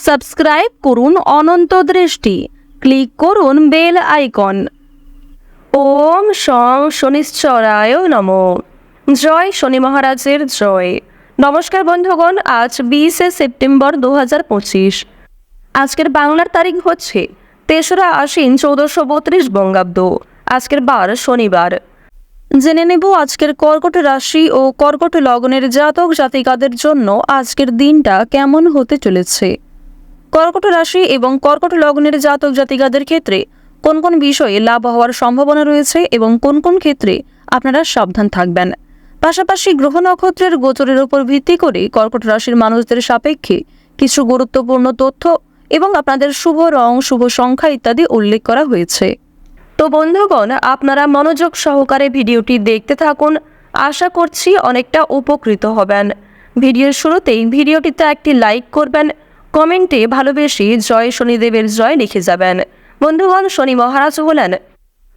Subscribe করুন অনন্ত দৃষ্টি, click করুন বেল আইকন। ওম শং শনিশ্চরায় নমঃ। জয় শনি মহারাজের জয়। নমস্কার বন্ধুগণ, আজ 20শে সেপ্টেম্বর 2025। আজকের বাংলার তারিখ হচ্ছে 3রা আশ্বিন 1432 বঙ্গাব্দ। আজকের বার শনিবার। জেনে নেব আজকের কর্কট রাশি ও কর্কট লগ্নের জাতক জাতিকাদের জন্য আজকের দিনটা কেমন হতে চলেছে। কর্কট রাশি এবং কর্কট লগ্নের জাতক জাতিকাদের ক্ষেত্রে কোন কোন বিষয়ে লাভ হওয়ার সম্ভাবনা রয়েছে এবং কোন কোন ক্ষেত্রে আপনারা সাবধান থাকবেন। পাশাপাশি গ্রহ নক্ষত্রের গোচরের উপর ভিত্তি করে কর্কট রাশির মানুষদের সাপেক্ষে কিছু গুরুত্বপূর্ণ তথ্য এবং আপনাদের শুভ রং, শুভ সংখ্যা ইত্যাদি উল্লেখ করা হয়েছে। তো বন্ধুগণ, আপনারা মনোযোগ সহকারে ভিডিওটি দেখতে থাকুন। আশা করছি অনেকটা উপকৃত হবেন। ভিডিওর শুরুতেই ভিডিওটিতে একটি লাইক করবেন, কমেন্টে ভালোবেসে জয় শনিদেবের জয় লিখে যাবেন। বন্ধুগণ, শনি মহারাজ হলেন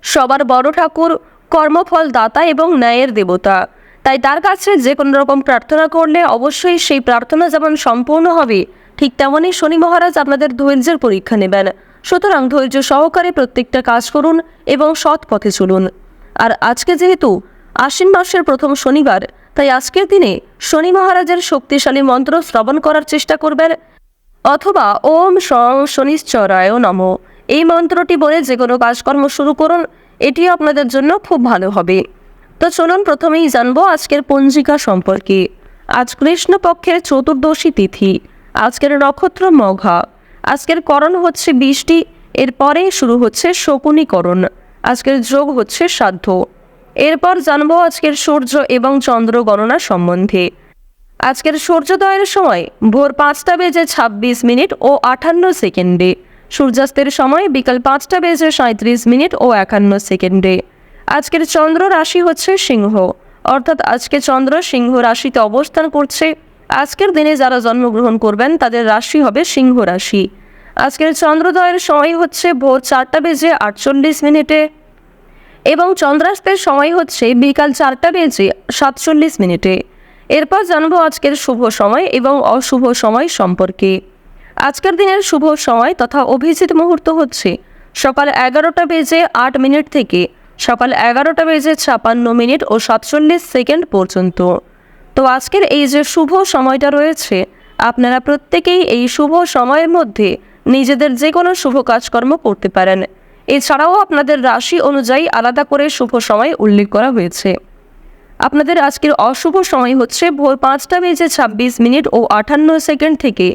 সবার বড় ঠাকুর, কর্মফল দাতা এবং ন্যায়ের দেবতা। তাই তার কাছে যে কোনো রকম প্রার্থনা করলে অবশ্যই সেই প্রার্থনা যেমন সম্পূর্ণ হবে, ঠিক তেমনই শনি মহারাজ আপনাদের ধৈর্যের পরীক্ষা নেবেন। সুতরাং ধৈর্য সহকারে প্রত্যেকটা কাজ করুন এবং সৎ পথে চলুন। আর আজকে যেহেতু আশ্বিন মাসের প্রথম শনিবার, তাই আজকের দিনে শনি মহারাজের শক্তিশালী মন্ত্র শ্রবণ করার চেষ্টা করবেন, অথবা ওম শং শনিশ্চরায় নমঃ এই মন্ত্রটি বলে যে কোনো কাজকর্ম শুরু করুন। এটি আপনাদের জন্য খুব ভালো হবে। তো চলুন প্রথমেই জানবো আজকের পঞ্জিকা সম্পর্কে। আজ কৃষ্ণপক্ষের চতুর্দশী তিথি। আজকের নক্ষত্র মঘা। আজকের করণ হচ্ছে বৃষ্টি, এরপরে শুরু হচ্ছে শকুনিকরণ। আজকের যোগ হচ্ছে শ্রাদ্ধ। এরপর জানবো আজকের সূর্য এবং চন্দ্র গণনা সম্বন্ধে। আজকের সূর্যোদয়ের সময় ভোর 5টা বেজে 26 মিনিট ও 58 সেকেন্ডে। সূর্যাস্তের সময় বিকাল 5টা বেজে 37 মিনিট ও 51 সেকেন্ডে। আজকের চন্দ্র রাশি হচ্ছে সিংহ, অর্থাৎ আজকে চন্দ্র সিংহ রাশিতে অবস্থান করছে। আজকের দিনে যারা জন্মগ্রহণ করবেন তাদের রাশি হবে সিংহ রাশি। আজকের চন্দ্রোদয়ের সময় হচ্ছে ভোর 4টা বেজে 48 মিনিটে এবং চন্দ্রাস্তের সময় হচ্ছে বিকাল 4টা বেজে 47 মিনিটে। এরপর জানবো আজকের শুভ সময় এবং অশুভ সময় সম্পর্কে। আজকের দিনের শুভ সময় তথা অভিজিৎ মুহূর্ত হচ্ছে সকাল 11টা বেজে 8 মিনিট থেকে সকাল 11টা বেজে 56 মিনিট ও 47 সেকেন্ড পর্যন্ত। তো আজকের এই যে শুভ সময়টা রয়েছে, আপনারা প্রত্যেকেই এই শুভ সময়ের মধ্যে নিজেদের যে কোনো শুভ কাজকর্ম করতে পারেন। এছাড়াও আপনাদের রাশি অনুযায়ী আলাদা করে শুভ সময় উল্লেখ করা হয়েছে। আপনাদের আজকের অশুভ সময় হচ্ছে ভোর 5টা বেজে 26 মিনিট ও 58 সেকেন্ড থেকে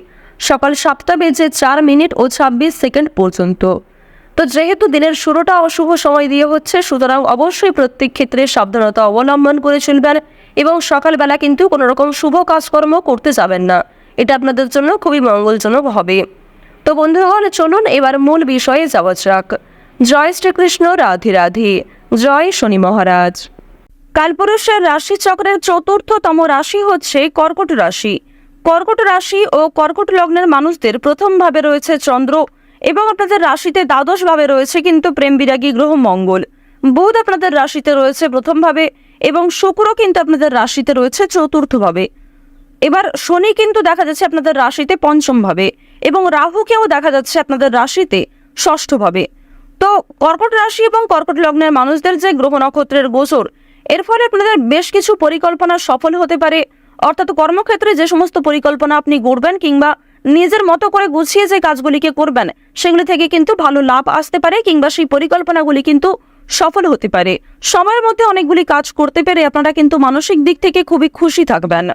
সকাল 7টা বেজে 4 মিনিট ও 26 সেকেন্ড পর্যন্ত। তো যেহেতু দিনের শুরুটা অশুভ সময় দিয়ে হচ্ছে, সুতরাং অবশ্যই প্রত্যেক ক্ষেত্রে সাবধানতা অবলম্বন করে চলবেন এবং সকালবেলা কিন্তু কোনো রকম শুভ কাজকর্ম করতে যাবেন না। এটা আপনাদের জন্য খুবই মঙ্গলজনক হবে। তো বন্ধুগণ, চলুন এবার মূল বিষয়ে যাওয়া যাক। জয় শ্রীকৃষ্ণ, রাধে রাধে। জয় শনি মহারাজ। কালপুরুষের রাশিচক্রের চতুর্থতম রাশি হচ্ছে কর্কট রাশি। কর্কট রাশি ও কর্কট লগ্নের মানুষদের প্রথম ভাবে রয়েছে চন্দ্র এবং আপনাদের রাশিতে দ্বাদশ ভাবে রয়েছে কিন্তু প্রেম বিরাগী গ্রহ মঙ্গল। বুধ আপনাদের রাশিতে রয়েছে প্রথম ভাবে এবং শুক্র কিন্তু আপনাদের রাশিতে রয়েছে চতুর্থ ভাবে। এবার শনি কিন্তু দেখা যাচ্ছে আপনাদের রাশিতে পঞ্চম ভাবে এবং রাহুকেও দেখা যাচ্ছে আপনাদের রাশিতে ষষ্ঠ ভাবে। তো কর্কট রাশি এবং কর্কট লগ্নের মানুষদের যে গ্রহ নক্ষত্রের গোচর, এর ফলে আপনাদের বেশ কিছু পরিকল্পনা সফল হতে পারে। অর্থাৎ কর্মক্ষেত্রে যে সমস্ত পরিকল্পনা আপনি গড়বেন কিংবা নিজের মতো করে গুছিয়ে যে কাজগুলিকে করবেন, সেগুলি থেকে কিন্তু ভালো লাভ আসতে পারে কিংবা সেই পরিকল্পনাগুলি কিন্তু সফল হতে পারে। সময়ের মধ্যে অনেকগুলি কাজ করতে পেরে আপনারা কিন্তু মানসিক দিক থেকে খুবই খুশি থাকবেন।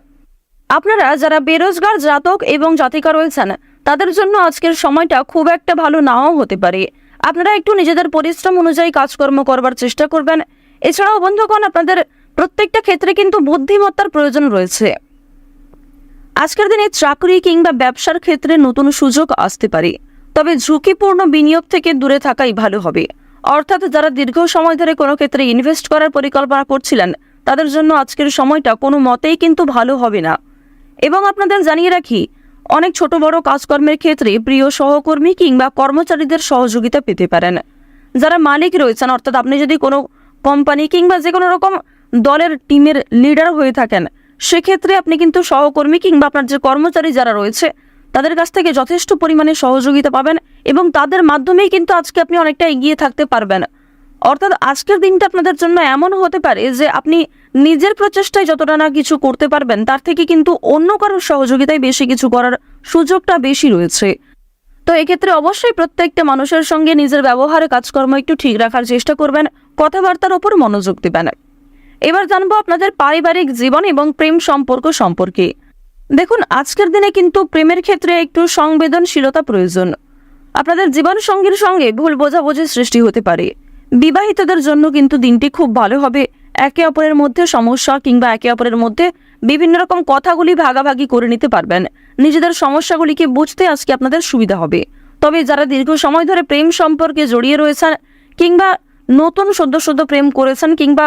আপনারা যারা বেরোজগার জাতক এবং জাতিকা রয়েছেন, তাদের জন্য আজকের সময়টা খুব একটা ভালো নাও হতে পারে। আপনারা একটু নিজেদের পরিশ্রম অনুযায়ী কাজকর্ম করবার চেষ্টা করবেন। এছাড়াও বন্ধুগণ, আপনাদের প্রত্যেকটা ক্ষেত্রে কিন্তু বুদ্ধিমত্তার প্রয়োজন রয়েছে। আজকের দিনে চাকরি কিংবা ব্যবসার ক্ষেত্রে নতুন সুযোগ আসতে পারে, তবে ঝুঁকিপূর্ণ বিনিয়োগ থেকে দূরে থাকাই ভালো হবে। অর্থাৎ যারা দীর্ঘ সময় ধরে কোনো ক্ষেত্রে ইনভেস্ট করার পরিকল্পনা করছিলেন, তাদের জন্য আজকের সময়টা কোনো মতেই কিন্তু ভালো হবে না। এবং আপনাদের জানিয়ে রাখি, অনেক ছোট বড় কাজকর্মের ক্ষেত্রে প্রিয় সহকর্মী কিংবা কর্মচারীদের সহযোগিতা পেতে পারেন। যারা মালিক রয়েছেন, অর্থাৎ আপনি যদি কোনো কোম্পানি কিংবা যে কোনো রকম দলের টিমের লিডার হয়ে থাকেন, সেক্ষেত্রে আপনি কিন্তু সহকর্মী কিংবা আপনার যে কর্মচারী যারা রয়েছে তাদের কাছ থেকে যথেষ্ট পরিমাণে সহযোগিতা পাবেন এবং তাদের মাধ্যমেই কিন্তু আজকে আপনি অনেকটা এগিয়ে থাকতে পারবেন। অর্থাৎ আজকের দিনটা আপনাদের জন্য এমন হতে পারে যে আপনি নিজের প্রচেষ্টায় যতটা না কিছু করতে পারবেন তার থেকে কিন্তু অন্য কারোর সহযোগিতায় বেশি কিছু করার সুযোগটা বেশি রয়েছে। তো এক্ষেত্রে অবশ্যই প্রত্যেকটা মানুষের সঙ্গে নিজের ব্যবহার কাজকর্ম একটু ঠিক রাখার চেষ্টা করবেন, কথাবার্তার ওপর মনোযোগ দেবেন। এবার জানবো আপনাদের পারিবারিক জীবন এবং প্রেম সম্পর্ক সম্পর্কে। দেখুন, আজকের দিনে কিন্তু প্রেমের ক্ষেত্রে একটু সংবেদনশীলতা প্রয়োজন। আপনাদের জীবন সঙ্গীর সঙ্গে ভুল বোঝাবুঝির সৃষ্টি হতে পারে। বিবাহিতদের জন্য কিন্তু দিনটি খুব ভালো হবে। একে অপরের মধ্যে সমস্যা কিংবা একে অপরের মধ্যে বিভিন্ন রকম কথাগুলি ভাগাভাগি করে নিতে পারবেন। নিজেদের সমস্যাগুলিকে বুঝতে আজকে আপনাদের সুবিধা হবে। তবে যারা দীর্ঘ সময় ধরে প্রেম সম্পর্কে জড়িয়ে রয়েছেন কিংবা নতুন সদ্য প্রেম করেছেন কিংবা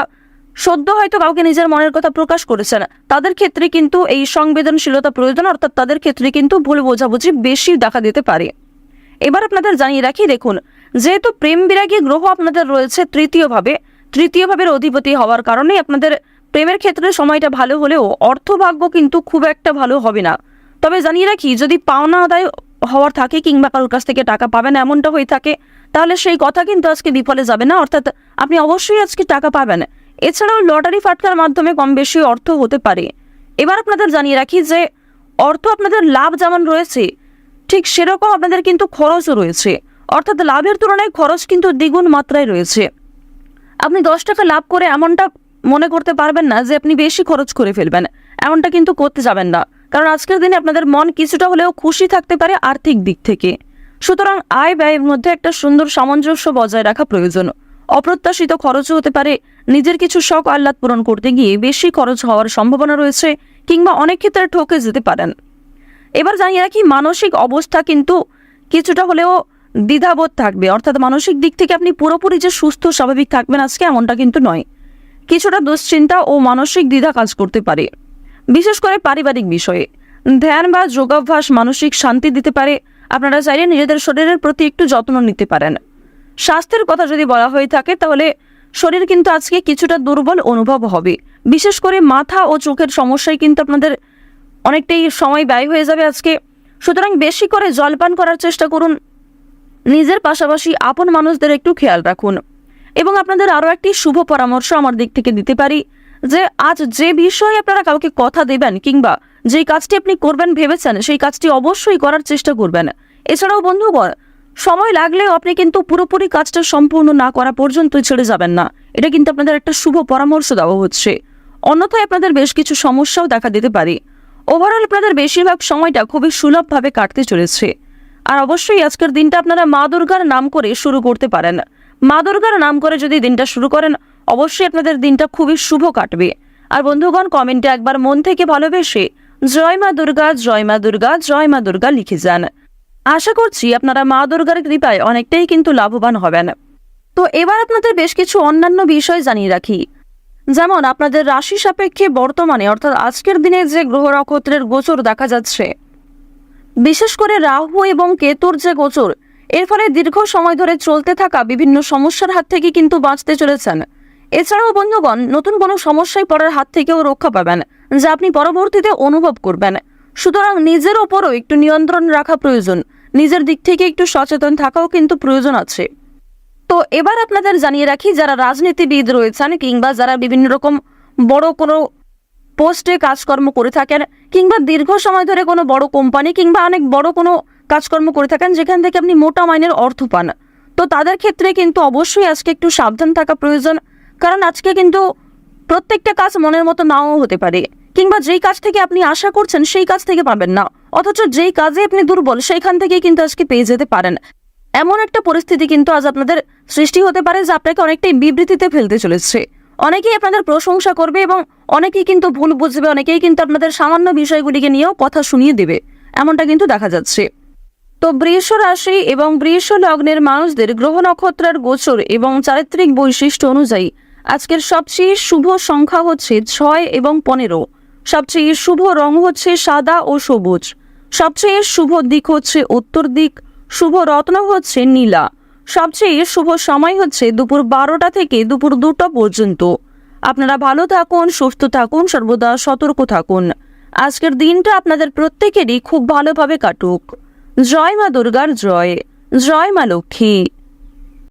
সদ্য হয়তো কাউকে নিজের মনের কথা প্রকাশ করেছেন, তাদের ক্ষেত্রে কিন্তু এই সংবেদনশীলতা প্রয়োজন। অর্থাৎ তাদের ক্ষেত্রে কিন্তু ভুল বোঝাবুঝি বেশি দেখা দিতে পারে। এবার আপনাদের জানিয়ে রাখি, দেখুন, যেহেতু প্রেম বিরাগী গ্রহ আপনাদের রয়েছে তৃতীয় ভাবের অধিপতি হওয়ার কারণে আপনাদের প্রেমের ক্ষেত্রে সময়টা ভালো হলেও অর্থভাগ্য কিন্তু খুব একটা ভালো হবে না। তবে জানিয়ে রাখি, যদি পাওনা আদায় হওয়ার থাকে কিংবা কারোর কাছ থেকে টাকা পাবেন এমনটা হয়ে থাকে, তাহলে সেই কথা কিন্তু আজকে বিফলে যাবে না। অর্থাৎ আপনি অবশ্যই আজকে টাকা পাবেন। এছাড়াও লটারি ফাটকার মাধ্যমে কম বেশি অর্থ হতে পারে। এবার আপনাদের জানিয়ে রাখি যে অর্থ আপনাদের লাভ যেমন রয়েছে ঠিক সেরকম আপনাদের কিন্তু খরচও রয়েছে। অর্থাৎ লাভের তুলনায় খরচ কিন্তু দ্বিগুণ মাত্রায় রয়েছে। আপনি 10 টাকা লাভ করে এমনটা মনে করতে পারবেন না যে আপনি বেশি খরচ করে ফেলবেন, এমনটা কিন্তু করতে যাবেন না। কারণ আজকের দিনে আপনাদের মন কিছুটা হলেও খুশি থাকতে পারে আর্থিক দিক থেকে। সুতরাং আয় ব্যয়ের মধ্যে একটা সুন্দর সামঞ্জস্য বজায় রাখা প্রয়োজন। অপ্রত্যাশিত খরচও হতে পারে। নিজের কিছু শখ আহ্লাদ পূরণ করতে গিয়ে বেশি খরচ হওয়ার সম্ভাবনা রয়েছে কিংবা অনেক ক্ষেত্রে ঠকে যেতে পারেন। এবার জানিয়ে রাখি, মানসিক অবস্থা কিন্তু কিছুটা হলেও দ্বিধাবোধ থাকবে। অর্থাৎ মানসিক দিক থেকে আপনি পুরোপুরি যে সুস্থ স্বাভাবিক থাকবেন আজকে এমনটা কিন্তু নয়। কিছুটা দুশ্চিন্তা ও মানসিক দ্বিধা কাজ করতে পারে। বিশেষ করে পারিবারিক বিষয়ে ধ্যান বা যোগাভ্যাস মানসিক শান্তি দিতে পারে। আপনারা চাইলে নিজেদের শরীরের প্রতি একটু যত্ন নিতে পারেন। স্বাস্থ্যের কথা যদি বলা হয়ে থাকে তাহলে শরীর কিন্তু আজকে কিছুটা দুর্বল অনুভব হবে। বিশেষ করে মাথা ও চোখের সমস্যায় কিন্তু আপনাদের অনেকটাই সময় ব্যয় হয়ে যাবে আজকে। সুতরাং বেশি করে জলপান করার চেষ্টা করুন। নিজের পাশাপাশি আপন মানুষদের একটু খেয়াল রাখুন। এবং আপনাদের আরও একটি শুভ পরামর্শ আমার দিক থেকে দিতে পারি যে আজ যে বিষয়ে আপনারা কাউকে কথা দেবেন কিংবা যে কাজটি আপনি করবেন ভেবেছেন সেই কাজটি অবশ্যই করার চেষ্টা করবেন। এছাড়াও বন্ধুগণ, সময় লাগলেও আপনি কিন্তু পুরোপুরি কাজটা সম্পূর্ণ না করা পর্যন্ত ছেড়ে যাবেন না। এটা কিন্তু আপনাদের একটা শুভ পরামর্শ দেওয়া হচ্ছে। অন্যথায় আপনাদের বেশ কিছু সমস্যাও দেখা দিতে পারে। ওভারঅল আপনাদের বেশিরভাগ সময়টা খুবই সুলভভাবে কাটতে চলেছে। আর অবশ্যই আজকের দিনটা আপনারা মা দুর্গার নাম করে শুরু করতে পারেন। মা দুর্গার নাম করে যদি দিনটা শুরু করেন অবশ্যই আপনাদের দিনটা খুবই শুভ কাটবে। আর বন্ধুগণ, কমেন্টে একবার মন থেকে ভালোবেসে জয় মা দুর্গা, জয় মা দুর্গা, জয় মা দুর্গা লিখে যান। আশা করছি আপনারা মা দুর্গার কৃপায় অনেকটাই কিন্তু লাভবান হবেন। তো এবার আপনাদের বেশ কিছু অন্যান্য বিষয় জানিয়ে রাখি। যেমন আপনাদের রাশি সাপেক্ষে বর্তমানে অর্থাৎ আজকের দিনে যে গ্রহ নক্ষত্রের গোচর দেখা যাচ্ছে, বিশেষ করে রাহু এবং কেতুর যে গোচর, এর ফলে দীর্ঘ সময় ধরে চলতে থাকা বিভিন্ন সমস্যার হাত থেকে কিন্তু বাঁচতে চলেছেন। এছাড়াও বন্ধুগণ, নতুন কোনো সমস্যায় পড়ার হাত থেকেও রক্ষা পাবেন যা আপনি পরবর্তীতে অনুভব করবেন। সুতরাং নিজের ওপরও একটু নিয়ন্ত্রণ রাখা প্রয়োজন। নিজের দিক থেকে একটু সচেতন থাকাও কিন্তু প্রয়োজন আছে। তো এবার আপনাদের জানিয়ে রাখি, যারা রাজনীতিবিদ রয়েছেন কিংবা যারা বিভিন্ন রকম বড় কোনো পোস্টে কাজকর্ম করে থাকেন কিংবা দীর্ঘ সময় ধরে কোনো বড় কোম্পানি কিংবা অনেক বড় কোনো কাজকর্ম করে থাকেন যেখান থেকে আপনি মোটা মাইনের অর্থ পান, তো তাদের ক্ষেত্রে কিন্তু অবশ্যই আজকে একটু সাবধান থাকা প্রয়োজন। কারণ আজকে কিন্তু প্রত্যেকটা কাজ মনের মতো নাও হতে পারে কিংবা যেই কাজ থেকে আপনি আশা করছেন সেই কাজ থেকে পাবেন না, অথচ যেই কাজে আপনি দুর্বল সেইখান থেকেই কিন্তু আজকে পেয়ে যেতে পারেন। এমন একটা পরিস্থিতি কিন্তু আজ আপনাদের সৃষ্টি হতে পারে যা আপনাকে অনেকটাই বিবৃতিতে ফেলতে চলেছে। অনেকেই আপনাদের প্রশংসা করবে এবং অনেকেই কিন্তু ভুল বুঝবে, অনেকেই কিন্তু আপনাদের সামান্য বিষয়গুলিকে নিয়েও কথা শুনিয়ে দেবে, এমনটা কিন্তু দেখা যাচ্ছে। তো বৃষ রাশি এবং বৃষ লগ্নের মানুষদের গ্রহ নক্ষত্রের গোচর এবং চারিত্রিক বৈশিষ্ট্য অনুযায়ী আজকের সবচেয়ে শুভ সংখ্যা হচ্ছে 6 এবং 15। সবচেয়ে শুভ রং হচ্ছে সাদা ও সবুজ। সবচেয়ে শুভ দিক হচ্ছে উত্তর দিক। শুভ রত্ন হচ্ছে নীলা। সবচেয়ে শুভ সময় হচ্ছে দুপুর 12টা থেকে দুপুর 2টা পর্যন্ত। আপনারা ভালো থাকুন, সুস্থ থাকুন, সর্বদা সতর্ক থাকুন। আজকের দিনটা আপনাদের প্রত্যেকেরই খুব ভালোভাবে কাটুক। জয় মা দুর্গার জয়, জয় মা লক্ষ্মী।